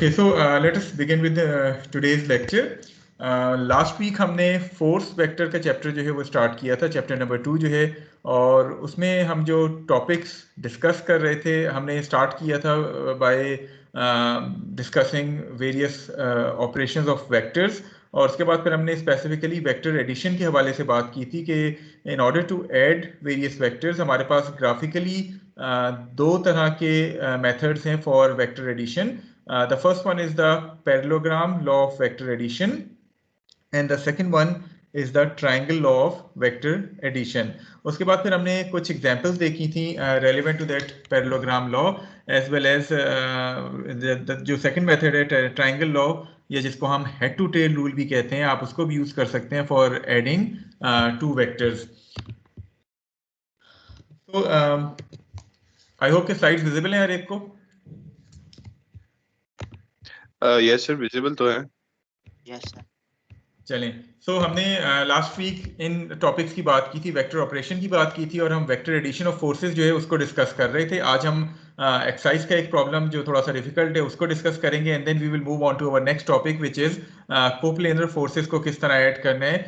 Okay, so let us begin with today's lecture. Last week हमने force vector का chapter जो है वो स्टार्ट किया था, चैप्टर नंबर 2 जो है, और उसमें हम जो टॉपिक्स डिस्कस कर रहे थे हमने स्टार्ट किया था by discussing various operations of vectors, और उसके बाद फिर हमने स्पेसिफिकली वेक्टर एडिशन के हवाले से बात की थी कि in order to add various vectors हमारे पास ग्राफिकली दो तरह के मेथड्स हैं for vector addition. The first one is the parallelogram law of vector addition, and the second one is the triangle law of vector addition. उसके बाद फिर हमने कुछ एग्जांपल्स देखी थी relevant to that parallelogram law as well as जो second method है triangle law, या जिसको हम head to tail rule भी कहते हैं, आप उसको भी यूज कर सकते हैं for adding two vectors. So I hope कि स्लाइड्स विजिबल हैं हर एक को. यस सर, विजिबल तो है. Yes sir. चलें, सो हमने लास्ट वीक इन टॉपिक्स की बात की थी, वेक्टर ऑपरेशन की बात की थी, और हम वेक्टर एडिशन ऑफ फोर्सेस जो है उसको डिस्कस कर रहे थे. आज हम एक्सरसाइज का एक प्रॉब्लम जो थोड़ा सा डिफिकल्ट है उसको डिस्कस करेंगे, and then we will move on to our next topic which is coplanar forces को किस तरह ऐड करना है,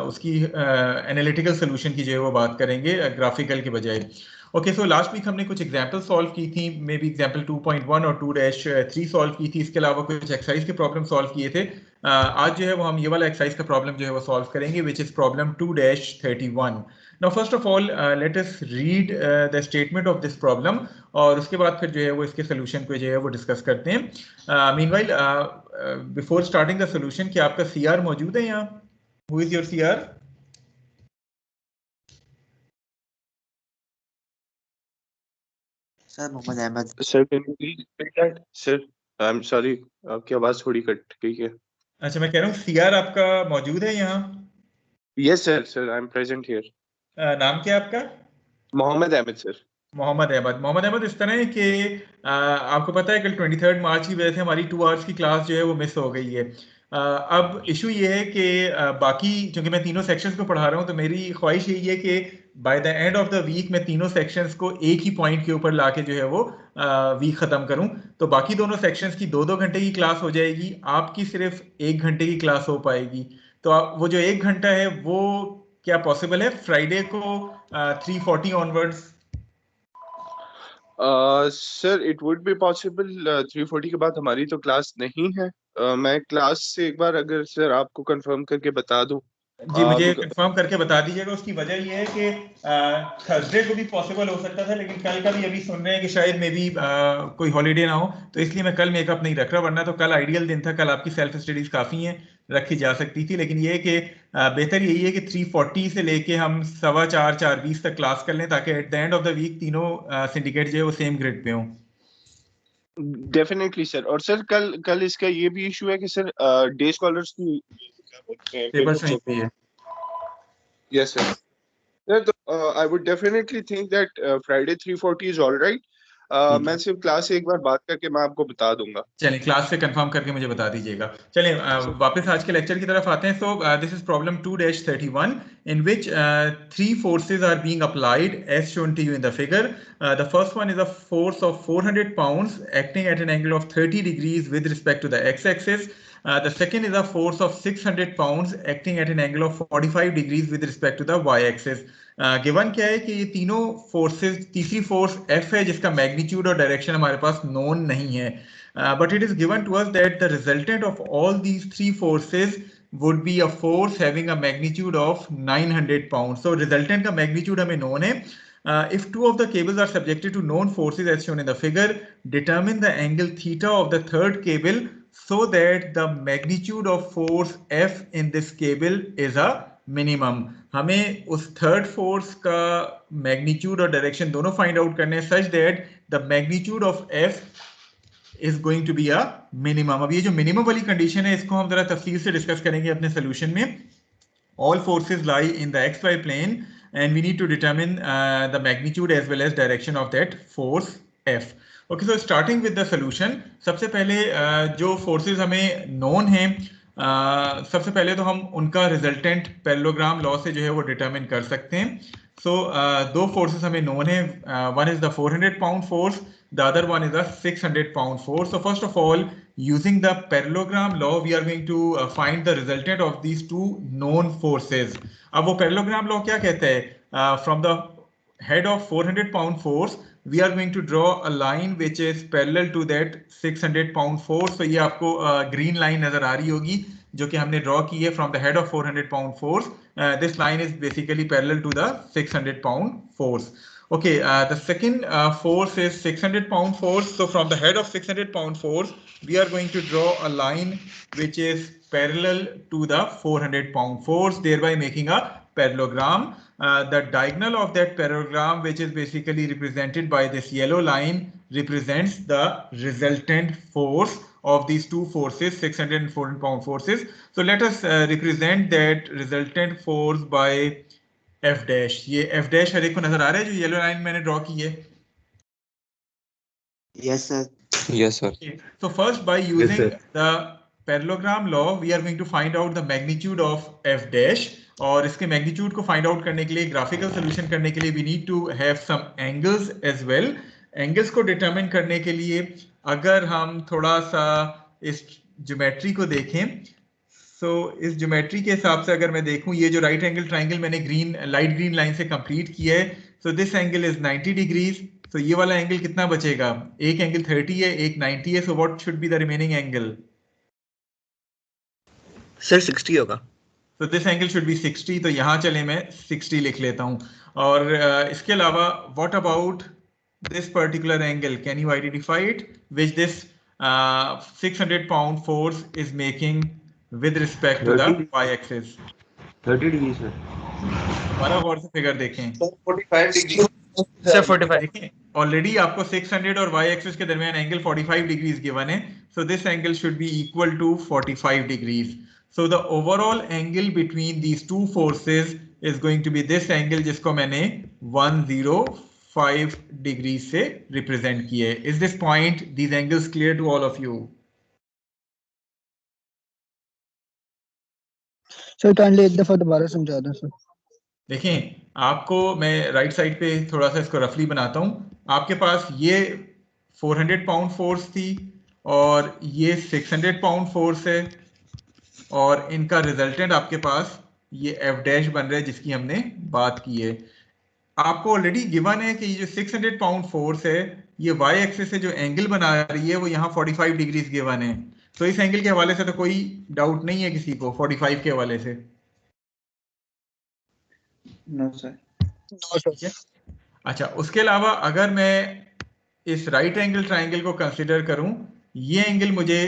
उसकी एनालिटिकल सोल्यूशन की जो है वो बात करेंगे ग्राफिकल के बजाय. ओके, सो लास्ट वीक हमने कुछ एग्जांपल सॉल्व की थी, मे बी एग्जांपल 2.1 और 2-3 सॉल्व की थी. इसके अलावा कुछ एक्सरसाइज के प्रॉब्लम सॉल्व किए थे. आज जो है वो हम ये वाला एक्सरसाइज का प्रॉब्लम जो है वो सॉल्व करेंगे, which is problem 2-31. Now first of all let us read the statement of this problem, और उसके बाद फिर जो है वो इसके सोल्यूशन को जो है वो डिस्कस करते हैं. Meanwhile before starting the solution, क्या आपका सीआर मौजूद है यहाँ? Who is your CR? Sir Mohammad Ahmed. Sir can you please repeat that? Sir I am sorry, आपकी आवाज थोड़ी कट गई है. अच्छा, मैं कह रहा हूँ सीआर आपका मौजूद है यहाँ? Yes sir, sir I am present here. नाम क्या है आपका? मोहम्मद अहमद सर. मोहम्मद अहमद. मोहम्मद अहमद, इस तरह है कि आपको पता है कल 23 मार्च की वजह से हमारी 2 आवर्स की क्लास जो है वो मिस हो गई है. अब इशू ये है कि बाकी, चूंकि मैं तीनों सेक्शंस को पढ़ा रहा हूँ, तो मेरी ख्वाहिश यही है कि by the end of the week मैं तीनों सेक्शंस को एक ही पॉइंट के ऊपर लाके जो है वो वीक ख़त्म करूँ. तो बाकी दोनों सेक्शंस की 2-2 घंटे की क्लास हो जाएगी, आपकी सिर्फ 1 घंटे की क्लास हो पाएगी. तो वो जो 1 घंटा है वो क्या पॉसिबल है फ्राइडे को 3:40 onwards? Sir it would be possible. 3:40 के बाद हमारी तो क्लास नहीं है. मैं क्लास से एक बार अगर सर आपको कंफर्म करके बता दूं. जी, मुझे कंफर्म करके बता दीजिएगा. उसकी वजह ये है कि थर्सडे को भी पॉसिबल हो सकता था, लेकिन कल का भी अभी सुन रहे हैं कि शायद मे बी कोई हॉलीडे ना हो, तो इसलिए मैं कल मेकअप नहीं रख रहा, वरना तो कल आइडियल दिन था. कल आपकी सेल्फ स्टडीज काफ़ी हैं, रखी जा सकती थी, लेकिन ये है कि बेहतर यही है कि 3:40 से लेके हम 4:15 4:20 तक क्लास कर लें, ताकि at the end of the week तीनों सिंडिकेट जो है वो सेम ग्रिड पे हों. Definitely sir. और सर कल इसका ये भी इशू है कि सर डे स्कॉलर्स की पेपर्स नहीं पे है. Yes sir. तो I would definitely think that Friday 3:40 is all right. मैं सिर्फ क्लास से एक बार बात करके मैं आपको बता दूंगा. चलिए, क्लास से कंफर्म करके मुझे बता दीजिएगा. चलिए वापस आज के लेक्चर की तरफ आते हैं. So this is problem 2-31 in which three forces are being applied as shown to you in the figure. The first one is a force of 400 pounds acting at an angle of 30 degrees with respect to the x-axis. The second is a force of 600 pounds acting at an angle of 45 degrees with respect to the y-axis. Given क्या है कि ये तीनों forces, तीसरी force F है जिसका magnitude और direction हमारे पास नोन नहीं है, but it is given to us that the resultant of all these three forces would be a force having a magnitude of 900 pounds. So resultant का magnitude हमें known है. If two of the cables are subjected to known forces as shown in the figure, determine the angle theta of the third cable so that the magnitude of force F in this cable is a minimum. हमें उस third force का magnitude और direction दोनों find out करने हैं such that the magnitude of F is going to be a minimum. अब ये जो मिनिमम वाली कंडीशन है इसको हम जरा तफसील से डिस्कस करेंगे अपने सोल्यूशन में. All forces lie in the xy plane and we need to determine the magnitude as well as direction of that force F. Okay, so starting with the solution, सबसे पहले जो forces हमें known हैं, सबसे पहले तो हम उनका रिजल्टेंट पैरेललोग्राम लॉ से जो है वो डिटरमिन कर सकते हैं. सो दो फोर्सेस हमें नोन है. One is the 400 pound force, the other one is a 600 pound force. So first of all, using the parallelogram law we are going to find the resultant of these two known forces. अब वो parallelogram law क्या कहता है? From the head of 400 pound force we are going to draw a line which is parallel to that 600 pound force. So ये आपको green line नजर आ रही होगी जो कि हमने draw की है from the head of 400 pound force. This line is basically parallel to the 600 pound force. Okay, the second force is 600 pound force. So from the head of 600 pound force, we are going to draw a line which is parallel to the 400 pound force, thereby making a parallelogram. The diagonal of that parallelogram, which is basically represented by this yellow line, represents the resultant force of these two forces, 600 and 400 pound forces. So let us represent that resultant force by F dash. ये F dash हर एक को नजर आ रहा है जो yellow line मैंने draw की है? Yes, sir. Yes, sir. Okay. So first, by using the parallelogram law, we are going to find out the magnitude of F dash. और इसके मैग्नीट्यूड को फाइंड आउट करने के लिए, ग्राफिकल सोल्यूशन करने के लिए, we need to have some angles as well. Angles को डिटरमिन करने के लिए अगर हम थोड़ा सा इस ज्योमेट्री को देखें, so, इस ज्योमेट्री के हिसाब से अगर मैं देखूं, ये जो राइट एंगल ट्राइंगल मैंने ग्रीन लाइट ग्रीन लाइन से कंप्लीट किया है, so this angle is 90 degrees. तो ये वाला एंगल कितना बचेगा? एक एंगल 30 है, एक 90 है. So what should be the remaining angle? Sir 60 होगा. तो दिस एंगल शुड बी 60. तो यहाँ चले मैं 60 लिख लेता हूँ. और इसके अलावा what about this particular angle? Can you identify it which this 600 pound force is making with respect to the y-axis? 30 degree sir. हमारा गौर से फिगर देखें. 45 डिग्री सर. 45 देखें, ऑलरेडी आपको 600 और y-axis के दरमियान एंगल 45 डिग्रीज गिवन है. So this angle should be equal to 45 degrees. So the overall angle between these two forces is going to be this angle, जिसको मैंने 105 डिग्री से रिप्रेजेंट किया है. Is this point, these angles clear to all of you? Sir kindly एक दफा दोबारा समझा दें सर. देखें, आपको मैं राइट साइड पे थोड़ा सा इसको रफली बनाता हूँ. आपके पास ये 400 पाउंड फोर्स थी और ये 600 पाउंड फोर्स है, और इनका रिजल्टेंट आपके पास ये F डैश बन रहा है जिसकी हमने बात की है. आपको ऑलरेडी गिवन है कि ये जो 600 पाउंड फोर्स है, ये y एक्सिस से जो एंगल बना रही है वो यहाँ 45 डिग्रीज गिवन है. तो इस एंगल के हवाले से तो कोई डाउट नहीं है किसी को 45 के हवाले से? No sir. ठीक है. अच्छा, उसके अलावा अगर मैं इस राइट एंगल ट्राइंगल को कंसीडर करूं, ये एंगल मुझे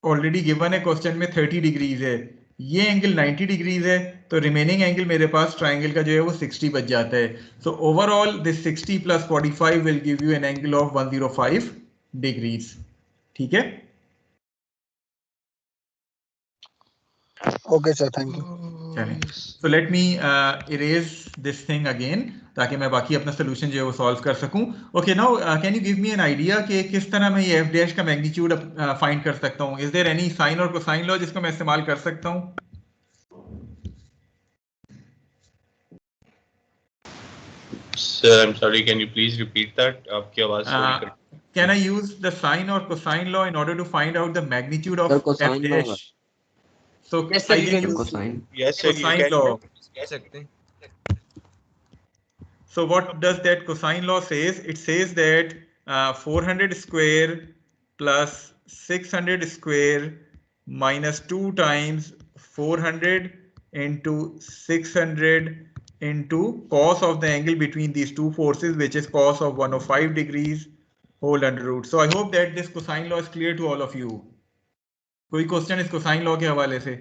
ऑलरेडी गिवन है क्वेश्चन में 30 डिग्रीज है, ये एंगल 90 डिग्रीज है, तो रिमेनिंग एंगल मेरे पास ट्राइंगल का जो है वो 60 बच जाता है. So overall this 60 plus 45 will give you an angle of 105 degrees. ठीक है. Okay sir, thank you. चलें, so let me erase this thing again ताकि मैं बाकी अपना सोल्यूशन जो है वो सॉल्व कर सकूं. Okay, now can you give me an idea कि किस तरह मैं ये F डैश का मैग्नीट्यूड फाइंड कर सकता हूं? इज देयर एनी साइन और कोसाइन लॉ जिसको मैं इस्तेमाल कर सकता हूं? Sir, I'm sorry, can you please repeat that? आपकी आवाज थोड़ी cut. Can I use the sine or cosine law in order to find out the magnitude of F dash? So Yes, sir, I you can can use cosine. Yes, sir, you cosine can. law. कह सकते हैं. So what does that cosine law says? It says that 400 square plus 600 square minus 2 times 400 into 600 into cos of the angle between these two forces, which is cos of 105 degrees whole under root. So I hope that this cosine law is clear to all of you. कोई question इस cosine law के हवाले से?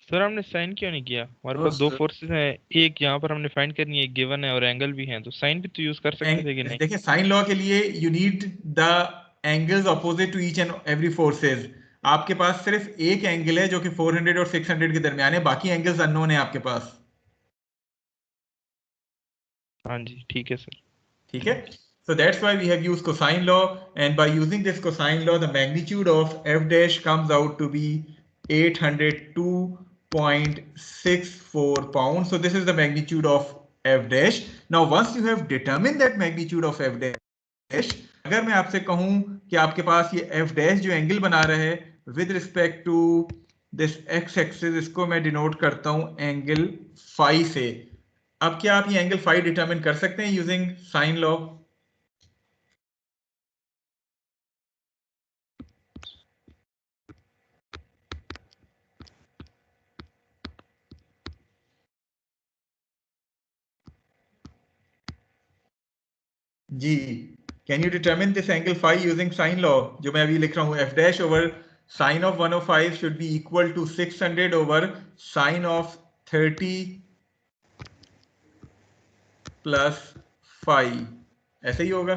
Sir हमने sign क्यों नहीं किया? हमारे पास दो फोर्सेस हैं, एक यहाँ पर हमने फाइंड करनी है, एक गिवन है और एंगल भी है, तो साइन भी तो यूज कर सकते थे कि नहीं? देखिए, साइन लॉ के लिए you need the angles opposite to each and every forces. आपके पास सिर्फ एक एंगल है जो कि 400 और 600 के दरमियान है, बाकी एंगल्स अननोन है आपके पास. हाँ जी, ठीक है सर. ठीक है. So that's why we have used cosine law, and by using this cosine law, the magnitude of F dash comes out to be 802.64 pounds. So this is the magnitude of F dash. Now, once you have determined that magnitude of F dash, अगर मैं आपसे कहूं कि आपके पास ये F dash जो angle बना रहा है with respect to this X axis, इसको मैं डिनोट करता हूं एंगल फाई से। अब क्या आप ये एंगल फाई डिटरमिन कर सकते हैं यूजिंग साइन लॉ? जी, can you determine this angle phi using sine law? जो मैं अभी लिख रहा हूं, F dash over sine of 105 should be equal to 600 over sine of 30 plus phi, ऐसे ही होगा?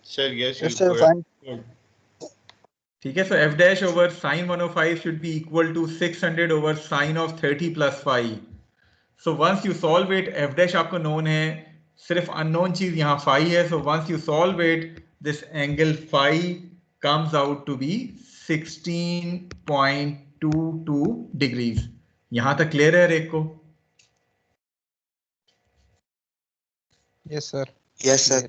Sir, yes, you Yes, sir. could. Fine. ठीक है, so F dash over sine 105 should be equal to 600 over sine of 30 plus phi. So once you solve it, F dash आपको known है, सिर्फ unknown चीज यहाँ फाई है। So once you solve it, this angle phi comes out to be 16.22 degrees. यहां तक clear है हर एक को? Yes sir. Yes, sir.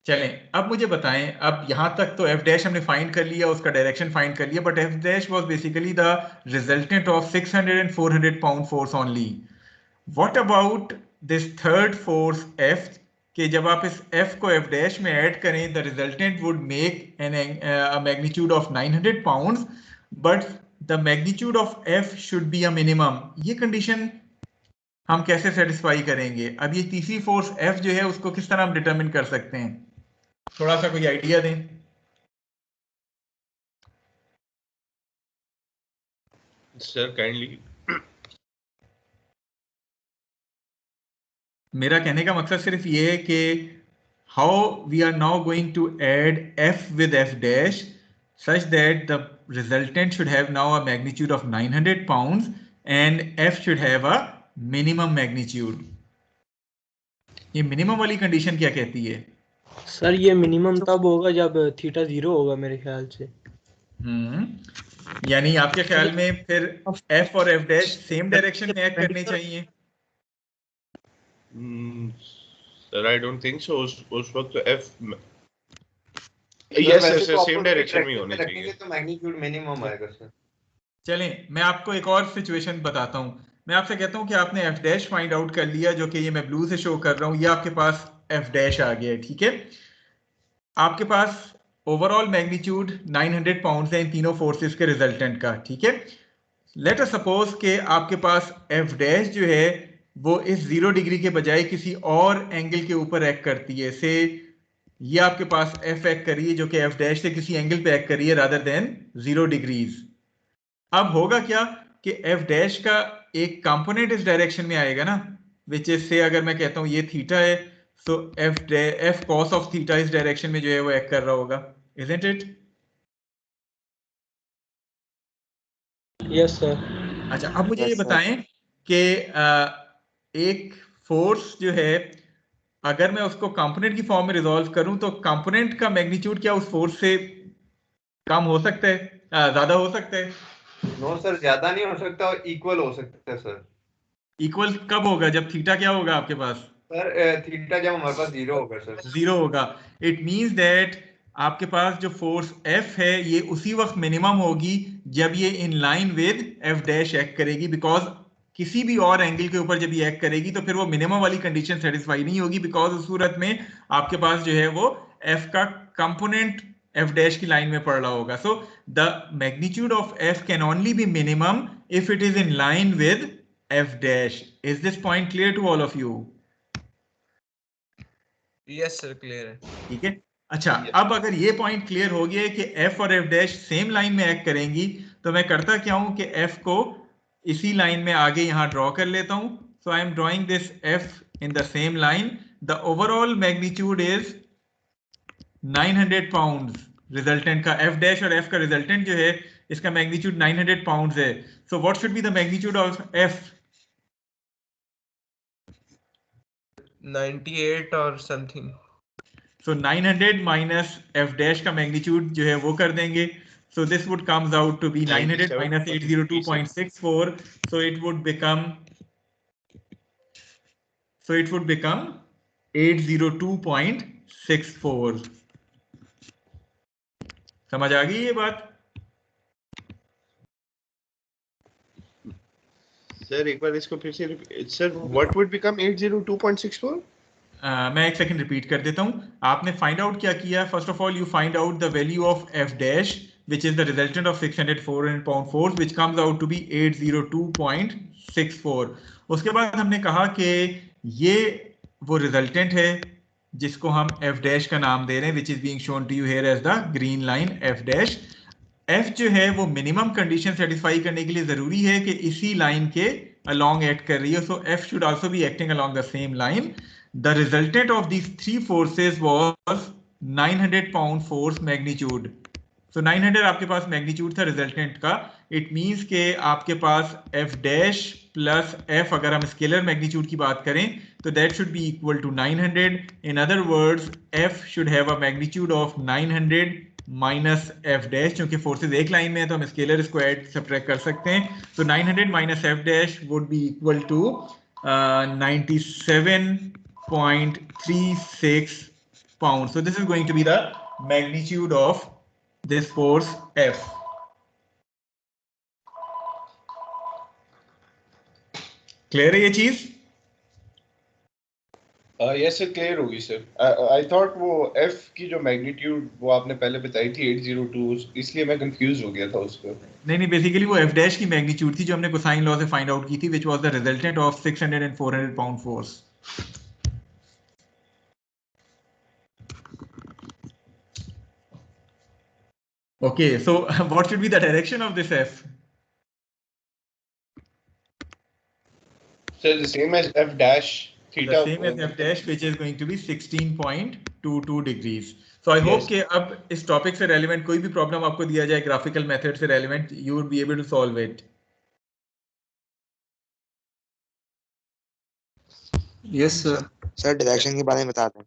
चलें, अब मुझे बताएं, अब यहां तक तो एफ डैश हमने फाइंड कर लिया, उसका डायरेक्शन फाइंड कर लिया, but F dash was basically the resultant of 600 and 400 pound force only. What about this third force F, कि जब आप इस एफ को एफ डैश में ऐड करें, the resultant would make an magnitude of 900 pounds, but the magnitude of F should be a minimum. ये condition हम कैसे सेटिस्फाई करेंगे? अब ये तीसरी फोर्स एफ जो है उसको किस तरह हम डिटरमिन कर सकते हैं? थोड़ा सा कोई आइडिया दें। Sir, kindly. मेरा कहने का मकसद सिर्फ ये है कि how we are now going to add F with F dash such that the resultant should have now a magnitude of 900 pounds and f should have a minimum magnitude. ये minimum वाली कंडीशन क्या कहती है? Sir ये minimum तब होगा जब theta 0 होगा मेरे ख्याल से। यानी आपके ख्याल में फिर f और f डैश सेम डायरेक्शन में एक्ट करने चाहिए? Sir, I don't think so. उस वक्त तो F yes, सेम डायरेक्शन में होने चाहिए। तो मैग्नीट्यूड मिनिमम आएगा सर। चलें, मैं आपको एक और सिचुएशन बताता हूं। मैं आपसे कहता हूं कि आपने एफ डैश फाइंड आउट कर लिया, जो कि ये मैं ब्लू से शो कर रहा हूं, ये आपके पास एफ डैश आ गया है, ठीक है? आपके पास ओवरऑल मैग्नीट्यूड 900 पाउंड्स है इन तीनों फोर्सेस के रिजल्टेंट का, ठीक है? लेट अस सपोज कि आपके पास एफ डैश जो है वो इस 0 डिग्री के बजाय किसी और एंगल के ऊपर एक्ट करती है। से ये आपके पास एफ एक्ट करी है जो कि एफ डैश से किसी एंगल पे एक्ट करी है रादर देन 0 डिग्रीज। अब होगा क्या कि एफ डैश का एक कंपोनेंट इस डायरेक्शन में आएगा ना, विच इज से अगर मैं कहता हूं ये थीटा है, so F cos of theta इस डायरेक्शन में जो है वो एक्ट कर रहा होगा, इजंट इट? Yes sir. अच्छा, अब मुझे Yes, ये sir. बताएं कि एक फोर्स जो है अगर मैं उसको कंपोनेंट की फॉर्म में रिजॉल्व करूं तो कंपोनेंट का मैग्नीट्यूड क्या उस फोर्स से कम हो सकता है, ज्यादा हो सकता है? नो सर, ज्यादा नहीं हो सकता, इक्वल हो सकता है सर। इक्वल कब होगा? जब थीटा क्या होगा आपके पास? सर थीटा जब हमारे पास 0 होगा सर। 0 होगा। इट मींस दैट आपके पास जो फोर्स F है ये उसी वक्त मिनिमम होगी जब ये इन line with F dash act करेगी, बिकॉज किसी भी और एंगल के ऊपर जब ये एक्ट करेगी तो फिर वो मिनिमम वाली कंडीशन सेटिस्फाई नहीं होगी, बिकॉज उस सूरत में आपके पास जो है वो F का कंपोनेंट F डैश की लाइन में पड़ रहा होगा। So the magnitude of F can only be minimum if it is in line with F dash. Is this point clear to all of you? Yes sir, clear है। ठीक है। अच्छा, अब अगर ये पॉइंट क्लियर हो गया है कि F और F डैश सेम लाइन में एक्ट करेंगी, तो मैं करता क्या हूं कि F को इसी लाइन में आगे यहां ड्रॉ कर लेता हूं। So I am drawing this F in the same line. The overall magnitude is 900 pounds. Resultant का F डैश और F का रिजल्टेंट जो है इसका मैग्नीट्यूड 900 पाउंड्स है। So what should be the magnitude of F? 98 और something. So 900 minus f dash का magnitude जो है वो कर देंगे. So this would comes out to be 900 minus 802.64. So it would become 802.64. समझ आ गई ये बात? सर एक बार इसको फिर से सर व्हाट वुड बिकम 802.64? मैं एक सेकंड रिपीट कर देता हूं. आपने फाइंड आउट क्या किया? First of all you find out the value of F dash which is the resultant of 600 400 pound force which comes out to be 802.64. उसके बाद हमने कहा कि ये वो रिजल्टेंट है जिसको हम f डैश का नाम दे रहे हैं which is being shown to you here as the green line f dash. f जो है वो मिनिमम कंडीशन सेटिस्फाई करने के लिए जरूरी है कि इसी लाइन के along एक्ट कर रही है. So f should also be acting along the same line. The resultant of these three forces was 900 pound force magnitude. So 900 आपके पास मैग्नीट्यूड था रिजल्टेंट का. इट मींस के आपके पास f डैश प्लस f अगर हम स्केलर मैग्नीट्यूड की बात करें तो that should be equal to 900. In other words f should have a magnitude of 900 minus f dash. क्योंकि फोर्सेस एक लाइन में है तो हम स्केलर इसको ऐड सब्ट्रैक्ट कर सकते हैं. तो 900 minus f dash would be equal to 97.36 pounds. So this is going to be the magnitude of this force F. Clear है ये चीज? यस सर क्लियर होगी सर. आई थॉट वो f की जो मैग्नीट्यूड वो आपने पहले बताई थी 802, इसलिए मैं कंफ्यूज हो गया था उसको. नहीं बेसिकली वो f डैश की मैग्नीट्यूड थी जो हमने कोसाइन लॉ से फाइंड आउट की थी which was the resultant of 600 and 400 pound force. Okay, so what should be the direction of this f? Sir, the same as f dash theta. The same as f dash which is going to be 16.22 degrees. So I hope कि अब इस topic से relevant कोई भी problem आपको दिया जाए graphical method से relevant you would be able to solve it. Yes sir. Sir direction के बारे में बता दें.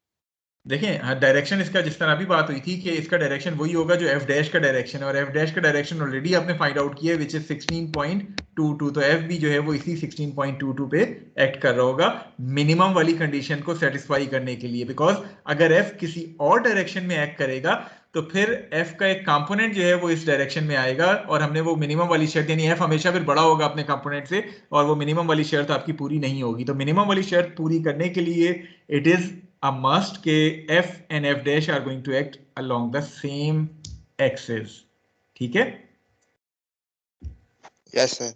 देखें डायरेक्शन इसका जिस तरह अभी बात हुई थी कि इसका डायरेक्शन वही होगा जो f डैश का डायरेक्शन है और f डैश का डायरेक्शन ऑलरेडी आपने फाइंड आउट किया है which is 16.22. तो f भी जो है वो इसी 16.22 पे एक्ट कर रहा होगा मिनिमम वाली कंडीशन को सेटिस्फाई करने के लिए. बिकॉज अगर f किसी और डायरेक्शन में एक्ट करेगा तो फिर f का एक कंपोनेंट जो है वो इस डायरेक्शन में आएगा और हमने वो मिनिमम वाली शर्त यानी f हमेशा फिर बड़ा होगा अपने कंपोनेंट से और वो मिनिमम वाली शर्त आपकी पूरी नहीं होगी. तो मिनिमम वाली शर्त पूरी करने के लिए इट इज a must के f and f dash are going to act along the same axis. ठीक है? Yes sir.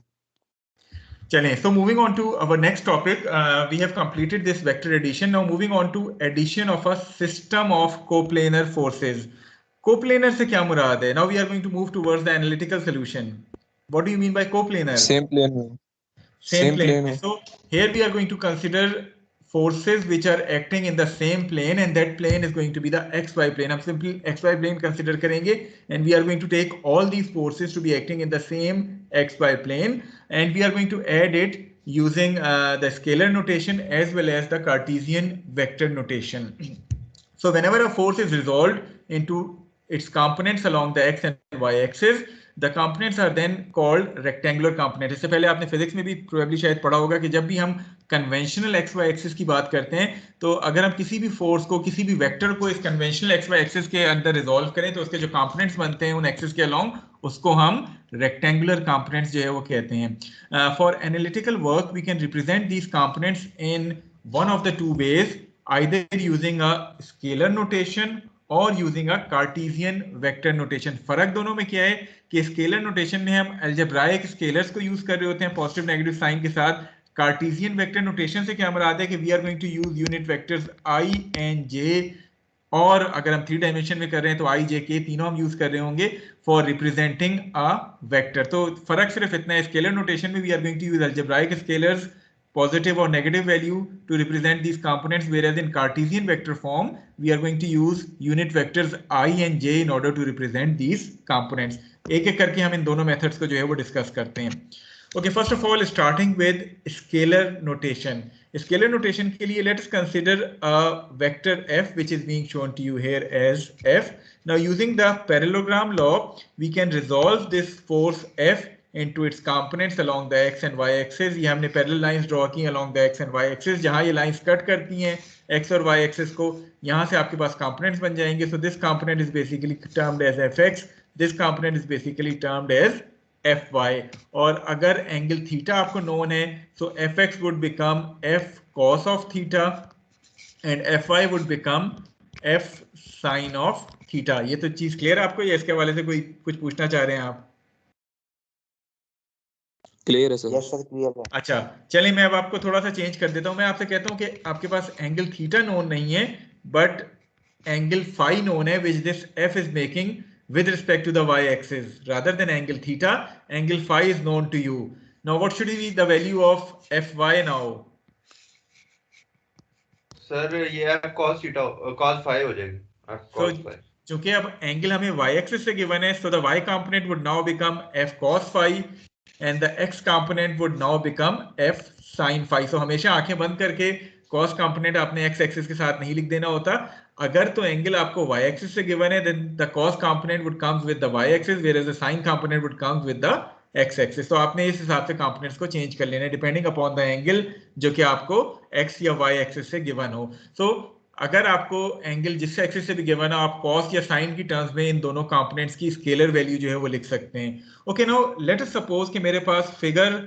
चलें. So moving on to our next topic, we have completed this vector addition. Now moving on to addition of a system of coplanar forces. Coplanar से क्या मुराद है? Now we are going to move towards the analytical solution. What do you mean by coplanar? Same plane में. Same plane. So here we are going to consider forces which are acting in the same plane and that plane is going to be the xy plane. हम simply xy plane consider करेंगे and we are going to take all these forces to be acting in the same xy plane and we are going to add it using the scalar notation as well as the Cartesian vector notation. So whenever a force is resolved into its components along the x and y axis, the components are then called rectangular components. इससे पहले आपने physics में भी probably शायद पढ़ा होगा कि जब भी हम कन्वेंशनल एक्स वाई एक्सिस की बात करते हैं तो अगर हम किसी भी फोर्स को किसी भी वेक्टर को इस कन्वेंशनल एक्स वाई एक्सिस के अंदर रिजॉल्व करें तो उसके जो कंपोनेंट्स बनते हैं उन एक्सिस के अलोंग उसको हम रेक्टेंगुलर कंपोनेंट्स जो है वो कहते हैं. For analytical work we can represent these components in one of the two ways, either using a scalar notation or using a Cartesian vector notation. फर्क दोनों में क्या है कि स्केलर नोटेशन में हम अलजेब्राइक स्केलर्स को यूज कर रहे होते हैं पॉजिटिव नेगेटिव साइन के साथ. कार्टेशियन वेक्टर नोटेशन से क्या मुराद है कि we are going to use unit vectors i and j और अगर हम 3 डायमेंशन में कर रहे हैं तो i j k तीनों हम यूज कर रहे होंगे फॉर रिप्रेजेंटिंग अ वेक्टर. तो फर्क सिर्फ इतना है, स्केलर नोटेशन में we are going to use algebraic scalars positive or negative value to represent these components, whereas in Cartesian vector form we are going to use unit vectors i and j in order to represent these components. एक एक करके हम इन दोनों methods को जो है वो discuss करते हैं. Okay, first of all, starting with scalar notation. Scalar notation के लिए let's consider a vector f which is being shown to you here as f. Now using the parallelogram law we can resolve this force f into its components along the x and y axis. ये हमने parallel lines draw की along the x and y axis, जहाँ ये lines cut करती हैं x और y axis को, यहाँ से आपके पास components बन जाएंगे. So this component is basically termed as fx, this component is basically termed as fy. और अगर angle theta आपको known है, so fx would become f cos of theta and fy would become f sin of theta. ये तो चीज clear है आपको, या इसके हवाले से कोई कुछ पूछना चाह रहे हैं आप? क्लियर है सर. यस सर क्लियर है. अच्छा चलिए, मैं अब आपको थोड़ा सा चेंज कर देता हूं. मैं आपसे कहता हूं कि आपके पास एंगल थीटा नोन नहीं है, बट एंगल फाई नोन है, which this f is making with respect to the y axis rather than angle theta. Angle phi is known to you. Now what should be the value of fy now? Sir ये cos theta cos phi हो जाएगी. cos phi. चूंकि अब angle हमें y axis से given है, so the y component would now become f cos phi and the x component would now become f sin phi. So हमेशा आंखें बंद करके cos component आपने x axis के साथ नहीं लिख देना होता. अगर तो एंगल आपको y axis से गिवन है, then the cos component would comes with the y axis, whereas the sin component would comes with the x axis. तो आपने इस हिसाब से components को चेंज कर लेना है डिपेंडिंग अपॉन द एंगल जो कि आपको x या y axis से गिवन हो. So अगर आपको एंगल जिस एक्सिस से भी गिवन है, आप cos या sin की टर्म्स में इन दोनों कंपोनेंट्स की स्केलर वैल्यू जो है वो लिख सकते हैं. Okay, now let us suppose कि मेरे पास फिगर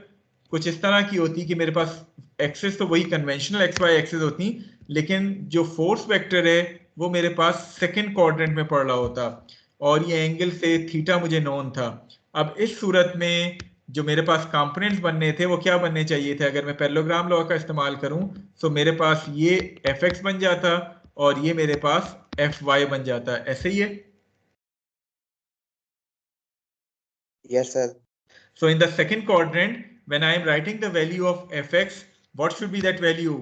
कुछ इस तरह की होती कि मेरे पास एक्सिस तो वही कन्वेंशनल एक्स वाई एक्सिस होती, लेकिन जो फोर्स वेक्टर है वो मेरे पास सेकंड क्वाड्रेंट में पड़ रहा होता और ये एंगल से थीटा मुझे नोन था. अब इस सूरत में जो मेरे पास कंपोनेंट्स बनने थे वो क्या बनने चाहिए थे? अगर मैं पैरेललोग्राम लॉ का इस्तेमाल करूं तो मेरे पास ये fx बन जाता और ये मेरे पास fy बन जाता. ऐसे ही है? Yes sir. So in the second quadrant, when I am writing the value of fx, what should be that value?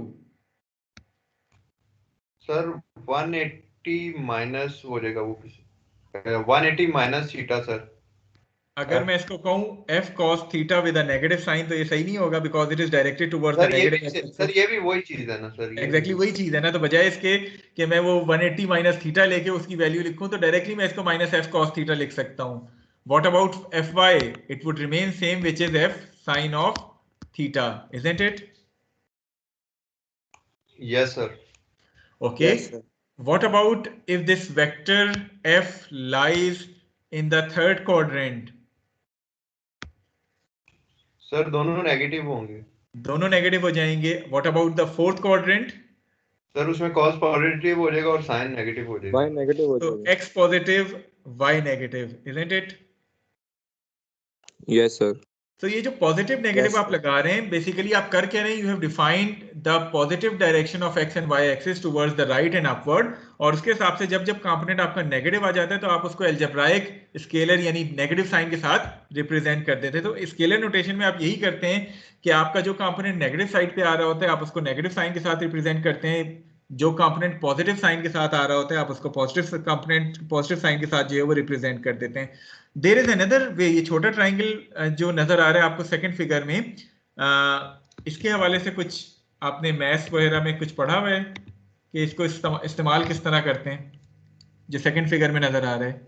Sir 180 minus हो जाएगा वो 180 माइनस थीटा सर. अगर मैं इसको कहूं f cos theta with a negative sign तो ये सही नहीं होगा because it is directed towards the negative axis. Sir ये भी वही चीज है ना सर? एग्जैक्टली वही चीज है ना. तो बजाय इसके कि मैं वो 180 माइनस थीटा लेके उसकी वैल्यू लिखूं तो डायरेक्टली मैं इसको माइनस f cos थीटा लिख सकता हूं. What about fy? It would remain same, which is f sin of theta, isn't it? Yes sir. Okay. Yes, sir. What about if this vector f lies in the third quadrant? Sir दोनों negative होंगे. दोनों negative हो जाएंगे. What about the fourth quadrant? Sir उसमें cos positive हो जाएगा और sin negative हो जाएगा. y नेगेटिव हो So जाएगा. x positive, y negative, isn't it? Yes sir. तो ये जो पॉजिटिव नेगेटिव Yes, आप लगा रहे हैं, बेसिकली आप कर क्या रहे हैं? You have defined the positive direction of X and Y axis towards the right and upward, और उसके हिसाब से जब जब कंपोनेंट आपका नेगेटिव आ जाता है तो आप उसको एल्जेब्राइक स्केलर यानी नेगेटिव साइन के साथ रिप्रेजेंट कर देते हैं. तो स्केलर नोटेशन में आप यही करते हैं कि आपका जो कंपोनेंट नेगेटिव साइड पे आ रहा होता है आप उसको नेगेटिव साइन के साथ रिप्रेजेंट करते हैं, जो कंपोनेंट पॉजिटिव साइन के साथ आ रहा होता है आप उसको पॉजिटिव कंपोनेंट पॉजिटिव साइन के साथ जो है वो रिप्रेजेंट कर देते हैं. There is another way. ये छोटा ट्राइंगल जो नजर आ रहा है आपको सेकंड फिगर में, इसके हवाले से कुछ आपने मैथ्स वगैरह में कुछ पढ़ा हुआ है कि इसको इस्तेमाल किस तरह करते हैं, जो सेकंड फिगर में नजर आ रहा है?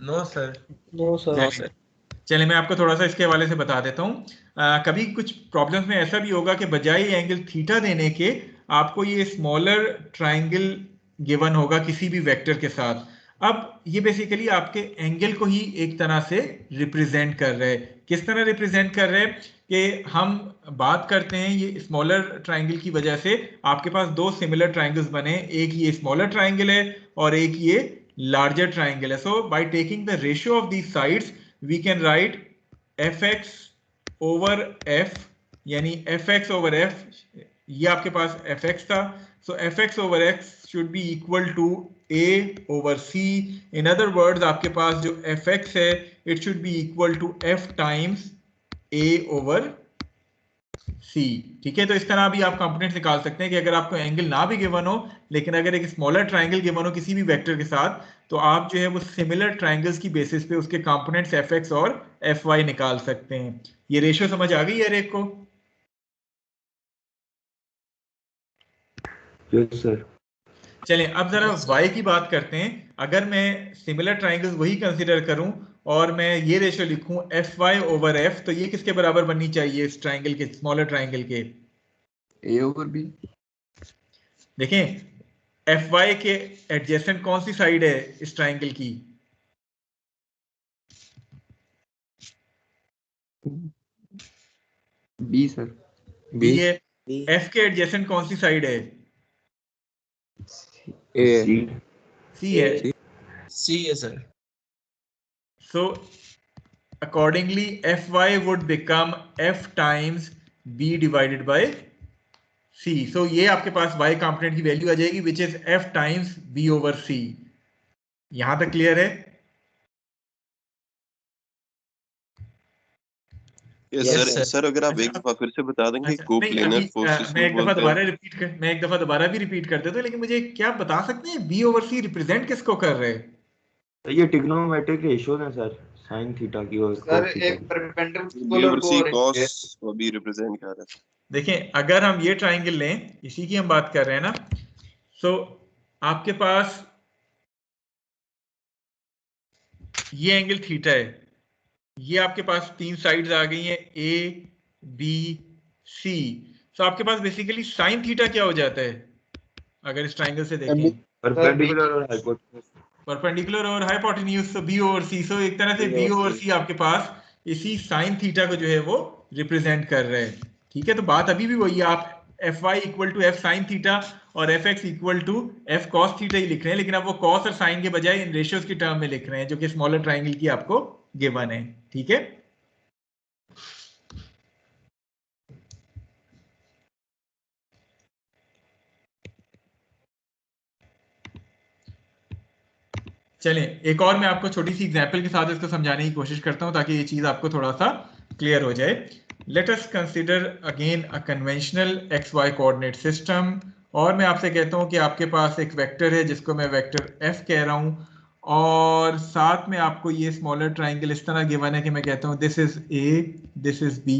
No sir. No sir. चलिए मैं आपको थोड़ा सा इसके हवाले से बता देता हूँ. कभी कुछ प्रॉब्लम्स में ऐसा भी होगा कि बजाय एंगल थीटा देने के आपको ये स्मॉलर ट्राइंगल गिवन होगा किसी भी वेक्टर के साथ. अब ये बेसिकली आपके एंगल को ही एक तरह से रिप्रेजेंट कर रहे हैं. किस तरह रिप्रेजेंट कर रहे हैं कि हम बात करते हैं ये स्मॉलर ट्राइंगल की वजह से आपके पास दो सिमिलर ट्राइंगल्स बने, एक ये स्मॉलर ट्राइंगल है और एक ये लार्जर ट्राइंगल है. So by taking the ratio of these sides we can write fx over f, यानी fx ओवर f, ये आपके पास fx था, so fx over x should be equal to a over c. in other words आपके पास जो fx है it should be equal to f times a over c. ठीक है, तो इस तरह भी आप कंपोनेंट निकाल सकते हैं कि अगर आपको एंगल ना भी गिवन हो लेकिन अगर एक स्मॉलर ट्राइंगल गिवन हो किसी भी वेक्टर के साथ तो आप जो है वो सिमिलर ट्राइंगल्स की बेसिस पे उसके कंपोनेंट्स fx और fy निकाल सकते हैं. ये रेशियो समझ आ गई है एक को? Yes sir. चलें अब जरा y की बात करते हैं। अगर मैं सिमिलर ट्राइंगल्स वही कंसीडर करूं और मैं ये रेशियो लिखूं fy ओवर f, तो ये किसके बराबर बननी चाहिए इस ट्राइंगल के, स्मॉलर ट्राइंगल के? A over B. देखें fy के एडजेसेंट कौन सी साइड है इस ट्राइंगल की? B sir. b है। B f के एडजेसेंट कौन सी साइड है? A. c है। C है sir. So accordingly fy would become f times b divided by c. So ये आपके पास y कंपोनेंट की वैल्यू आ जाएगी which is f times b over c. यहां तक क्लियर है? यस सर अगर आप एक दफा फिर से बता देंगे कोप्लेनर फोर्सेस मैं एक दफा दोबारा रिपीट कर देता हूं, लेकिन मुझे क्या बता सकते हैं b over c रिप्रेजेंट किसको कर रहे हैं? ये ट्रिग्नोमेट्रिक रेशियो है सर, sin थीटा की और सर cos थीटा एक की। परपेंडिकुलर को cos वो भी रिप्रेजेंट कर रहा है। देखें अगर हम ये ट्राइंगल लें, इसी की हम बात कर रहे हैं ना, सो आपके पास ये एंगल थीटा है, ये आपके पास तीन साइड्स आ गई हैं A, B, C। सो आपके पास बेसिकली साइन थीटा क्या हो जाता है अगर इस ट्राइंगल से देखें? परपेंडिकुलर और हाइपोटेन्यूज। परपेंडिकुलर और हाइपोटेन्यूज, तो B ओवर C। सो एक तरह से B ओवर C आपके पास इसी साइन थीटा को जो है वो रिप्रेजेंट कर रहे हैं। ठीक है, तो बात अभी भी वही है, आप fy equal to f sine theta और fx equal to f cos theta ही लिख रहे हैं, लेकिन आप वो cos और साइन के बजाय इन रेशियोज की टर्म में लिख रहे हैं जो कि स्मॉलर ट्राइंगल की आपको गिवन है। ठीक है, चलें एक और मैं आपको छोटी सी एग्जांपल के साथ इसको समझाने की कोशिश करता हूं ताकि ये चीज आपको थोड़ा सा क्लियर हो जाए। Let us consider again a conventional X Y coordinate system, और मैं आपसे कहता हूं कि आपके पास एक वेक्टर है जिसको मैं वेक्टर f कह रहा हूं, और साथ में आपको ये स्मॉलर ट्राइंगल इस तरह गिवन है कि मैं कहता हूं this is a, this is b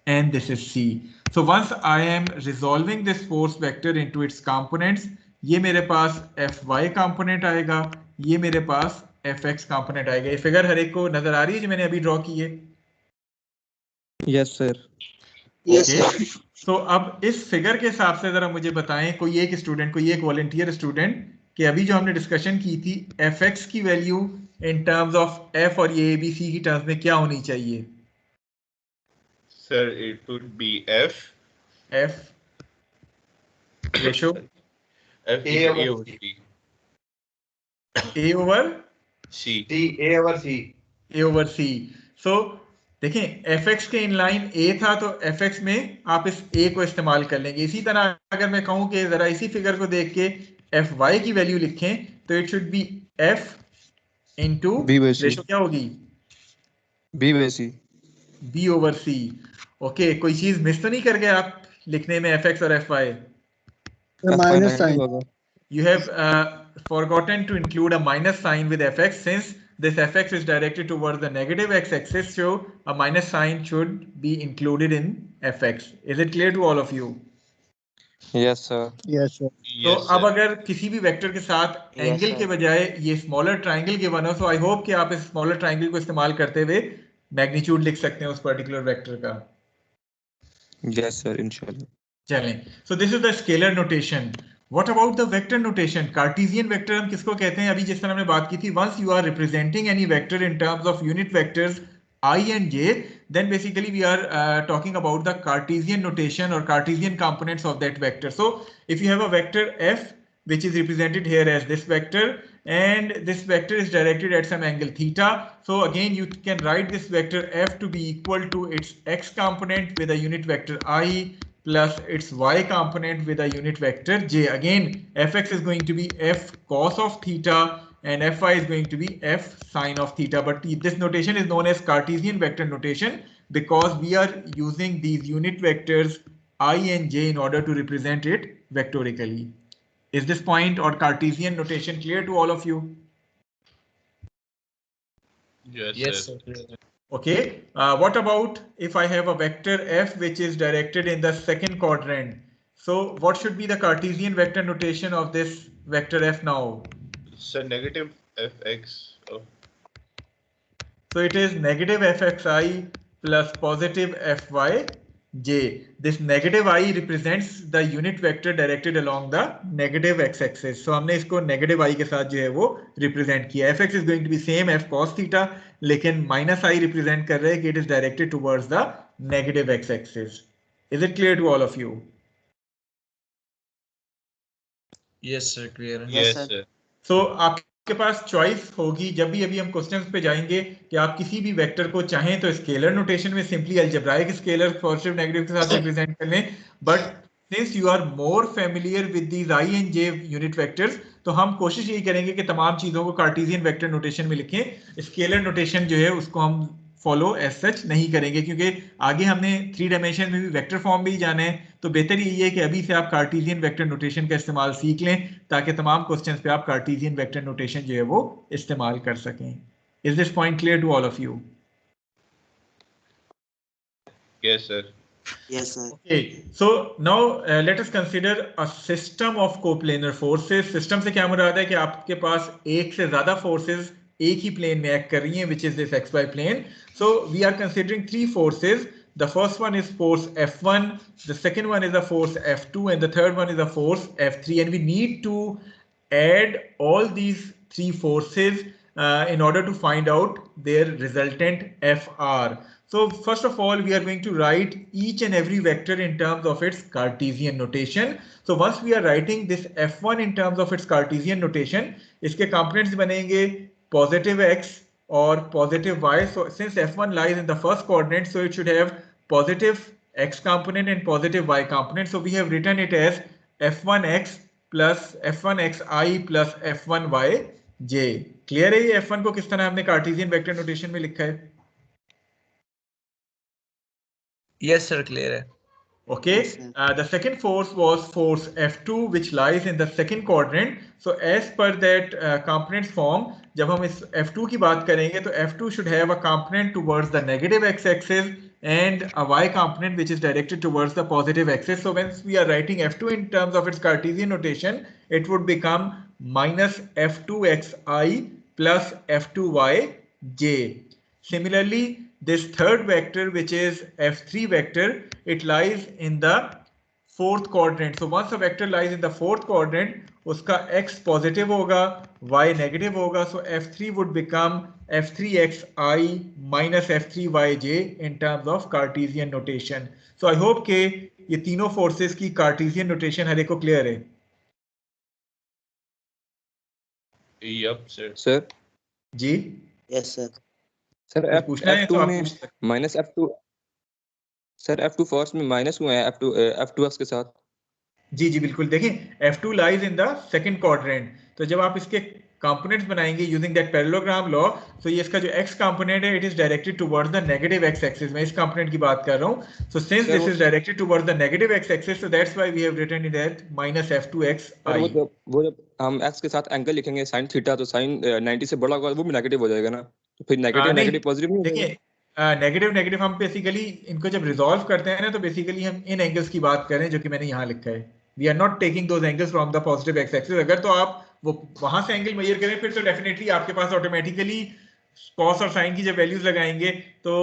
and this is c. So once I am resolving this force vector into its components, ये मेरे पास fy कंपोनेंट आएगा, ये मेरे पास fx कंपोनेंट आएगा। ये फिगर हर एक को नजर आ रही है जो मैंने अभी ड्रॉ की है? Yes sir. ओके, तो अब इस फिगर के हिसाब से जरा मुझे बताएं कोई एक स्टूडेंट, कोई एक वॉलंटियर स्टूडेंट, कि अभी जो हमने डिस्कशन की थी fx की value in terms of f और ये abc की टर्म्स में क्या होनी चाहिए? Sir, it would be f ratio f A A over over C. c. a over C. A over C। a over c। सो देखें fx के इनलाइन a था तो fx में आप इस a को इस्तेमाल कर लेंगे। इसी तरह अगर मैं कहूं कि जरा इसी फिगर को देख के fy की वैल्यू लिखें तो it should be f into B by C. Ratio क्या होगी? B by C. b over c। Okay, कोई चीज मिस तो नहीं कर गए आप लिखने में fx और fy? माइनस साइन होगा। You have forgotten to include a minus sign with fx, since this fx is directed towards the negative x-axis, so a minus sign should be included in fx. Is it clear to all of you? Yes sir. Yes, तो अब अगर किसी भी vector के साथ angle sir. के बजाय ये स्मॉलर ट्राइंगल के बनो, सो आई होप कि आप इस स्मॉलर ट्राइंगल को इस्तेमाल करते हुए मैग्नीट्यूड लिख सकते हैं उस पर्टिकुलर वेक्टर का। Yes sir. Inshallah. चलें, so this is the scalar notation. What about the vector notation? Cartesian vector हम किसको कहते हैं? अभी जिस तरह हमने बात की थी, once you are representing any vector in terms of unit vectors I and j, then basically we are talking about the Cartesian notation or Cartesian components of that vector. So if you have a vector f which is represented here as this vector, and this vector is directed at some angle theta, so again you can write this vector f to be equal to its x component with a unit vector I plus its y component with a unit vector j. Again fx is going to be f cos of theta and fy is going to be f sine of theta, but this notation is known as Cartesian vector notation because we are using these unit vectors I and j in order to represent it vectorically. Is this point or Cartesian notation clear to all of you? Yes, sir. Okay, what about if I have a vector f which is directed in the second quadrant? So what should be the Cartesian vector notation of this vector f now? Sir, negative fx. Oh. So it is negative fxi plus positive fyj. This negative I represents the unit vector directed along the negative x-axis. So हमने इसको negative I के साथ जो है वो represent किया. fx is going to be same f cos theta, लेकिन minus I represent कर रहे हैं कि it is directed towards the negative x-axis. Is it clear to all of you? Yes sir, clear है. Yes, sir. So आपके पास choice होगी जब भी अभी हम क्वेश्चंस पे जाएंगे कि आप किसी भी वेक्टर को चाहें तो स्केलर नोटेशन में simply algebraic scalar positive negative के साथ रिप्रेजेंट कर लें, but since you are more familiar with these I and J unit vectors तो हम कोशिश यही करेंगे कि तमाम चीजों को कार्टेशियन वेक्टर नोटेशन में लिखें. स्केलर नोटेशन जो है उसको हम फॉलो एज सच नहीं करेंगे क्योंकि आगे हमने 3 डायमेंशन में भी वेक्टर फॉर्म में ही जाना है. तो बेहतर यही है कि अभी से आप कार्टेशियन वेक्टर नोटेशन का इस्तेमाल सीख लें ताकि तमाम क्वेश्चंस पे आप कार्टेशियन वेक्टर नोटेशन जो है वो इस्तेमाल कर सकें. Is this point clear to all of you? Yes, sir. Yes, sir. Okay, so now let us consider a system of coplanar forces. System से क्या मुराद है कि आपके पास एक से ज्यादा forces एक ही plane में act कर रही हैं, which is this xy plane. So we are considering 3 forces. The first one is force F1, the second one is a force F2, and the third one is a force F3. And we need to add all these 3 forces in order to find out their resultant FR. So first of all, we are going to write each and every vector in terms of its Cartesian notation. So once we are writing this F1 in terms of its Cartesian notation, इसके components बनेंगे positive x or positive y. So since F1 lies in the first coordinate, so it should have positive x component and positive y component. So we have written it as F1x plus F1xi plus F1yj. Clear है ये F1 को किस तरह हमने Cartesian vector notation में लिखा है? Yes sir, clear है. Okay, the second force was force F2 which lies in the second quadrant. So as per that component form, जब हम इस F2 की बात करेंगे तो F2 should have a component towards the negative x-axis and a y component which is directed towards the positive axis. So when we are writing F2 in terms of its Cartesian notation, it would become minus F2xi plus F2yj. Similarly, this third vector, which is F3 vector, it lies in the fourth quadrant. So once a vector lies in the fourth quadrant, उसका x positive होगा, y negative होगा. So F3 would become F3xi minus F3yj in terms of Cartesian notation. So I hope कि ये तीनों forces की Cartesian notation हर एक को clear है. Yup, sir. सर जी Yes, sir. सर कुछ पूछना है तो F2 आप में पूछ सकते हैं. Minus F2 sir F2 first में माइनस हुआ है F2x के साथ. जी जी बिल्कुल. देखें F2 lies in the second quadrant. तो जब आप इसके components बनाएंगे using that parallelogram law, तो ये इसका जो x component है, it is directed towards the negative x-axis. मैं इस component की बात कर रहा हूँ. So since this is directed towards the negative x-axis, so that's why we have written it as minus F2xi. वो जब हम x के साथ एंगल लिखेंगे sin थीटा तो sin 90 से बड़ा होगा वो भी नेगेटिव हो जाएगा ना. तो फिर नेगेटिव नेगेटिव पॉजिटिव नहीं होगा. देखिए नेगेटिव नेगेटिव हम बेसिकली इनको जब रिजॉल्व करते हैं ना तो बेसिकली हम इन एंगल्स की बात कर रहे हैं जो कि मैंने यहाँ लिखा है. We are not taking those angles from the positive X axis. अगर तो आप वो वहां से एंगल मेजर करें फिर तो डेफिनेटली आपके पास ऑटोमेटिकली कॉस और साइन की जब वैल्यूज लगाएंगे तो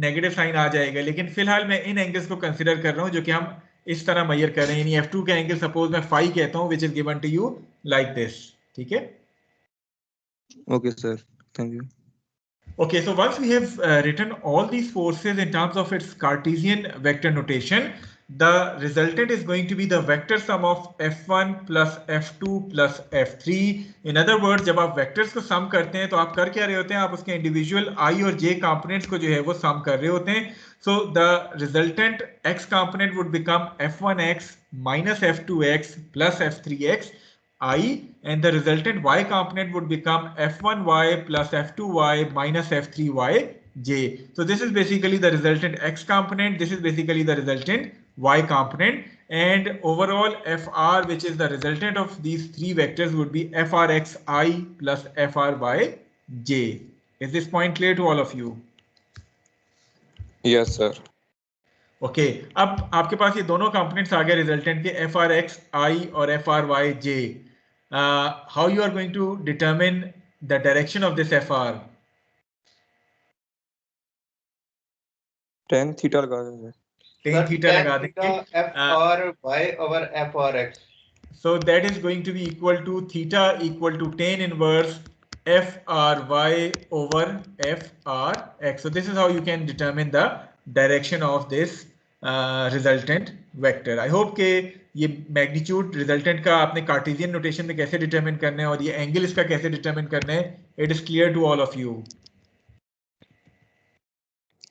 नेगेटिव साइन आ जाएगा. लेकिन फिलहाल मैं इन एंगल्स को कंसिडर कर रहा हूँ जो कि हम इस तरह मेजर कर रहे हैं. यानी F2 का एंगल सपोज मैं फाई कहता हूँ which is given to you like this. ठीक है. Okay sir, thank you. Okay, so once we have written all these forces in terms of its Cartesian vector notation, the resultant is going to be the vector sum of F1 plus F2 plus F3. In other words, जब आप vectors को sum करते हैं तो आप कर क्या रहे होते हैं? आप उसके individual I और J components को जो है वो sum कर रहे होते हैं. So the resultant X component would become F1x minus F2x plus F3x I, and the resultant y component would become F1y plus F2y minus F3yj. So this is basically the resultant x component, this is basically the resultant y component, and overall FR, which is the resultant of these 3 vectors, would be FRxi plus FRyj. Is this point clear to all of you? Yes sir. Okay, अब आपके पास ये दोनों components आ गए resultant के FRxi और FRyj. how you are going to determine the direction of this FR? tan theta लगा देंगे। tan theta लगा देंगे। FR y over FRX. So that is going to be equal to theta equal to tan inverse FRY over FRX. So this is how you can determine the direction of this resultant vector. I hope कि ये magnitude resultant का आपने Cartesian notation में कैसे determine करना है और ये एंगल इसका कैसे डिटरमिन करना है, it is clear to all of you.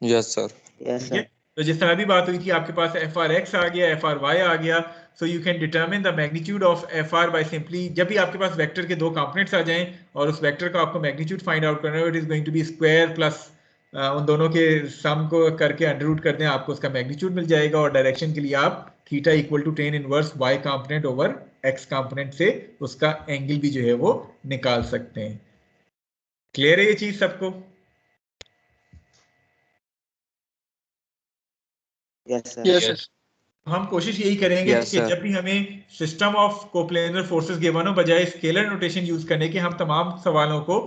Yes sir. Yes sir. तो जिस तरह भी बात हुई थी, आपके पास FRX आ गया, FRY आ गया, so you can determine the magnitude of FR by simply, जब भी आपके पास वेक्टर के दो कंपोनेंट्स आ जाएं और उस वेक्टर का आपको मैग्नीट्यूड फाइंड आउट करना है, it is going to be square plus उन दोनों के सम को करके अंडर रूट कर दें, आपको उसका मैग्नीट्यूड मिल जाएगा और डायरेक्शन के लिए आप theta equal to tan inverse y component over x component से उसका एंगल भी जो है वो निकाल सकते हैं। क्लियर है ये चीज सबको? Yes sir. हम कोशिश यही करेंगे कि जब भी हमें system of coplanar forces given हो, बजाय स्केलर नोटेशन यूज करने के, हम तमाम सवालों को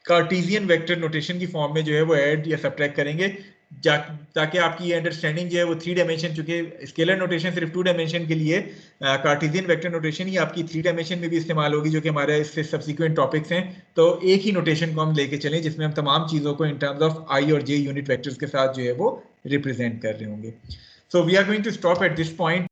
कार्टेशियन वेक्टर नोटेशन की फॉर्म में जो है वो ऐड या सब्ट्रैक्ट करेंगे, ताकि आपकी ये अंडरस्टैंडिंग जो है वो 3 डायमेंशन, चूंकि स्केलर नोटेशन सिर्फ 2 डायमेंशन के लिए, कार्टेशियन वेक्टर नोटेशन ही आपकी 3 डायमेंशन में भी इस्तेमाल होगी, जो कि हमारे इससे सब्सिक्वेंट टॉपिक्स हैं। तो एक ही नोटेशन को हम लेके चलें जिसमें हम तमाम चीज़ों को इन टर्म्स ऑफ आई और जे यूनिट वेक्टर्स के साथ जो है वो रिप्रेजेंट कर रहे होंगे। So we are going to stop at this point.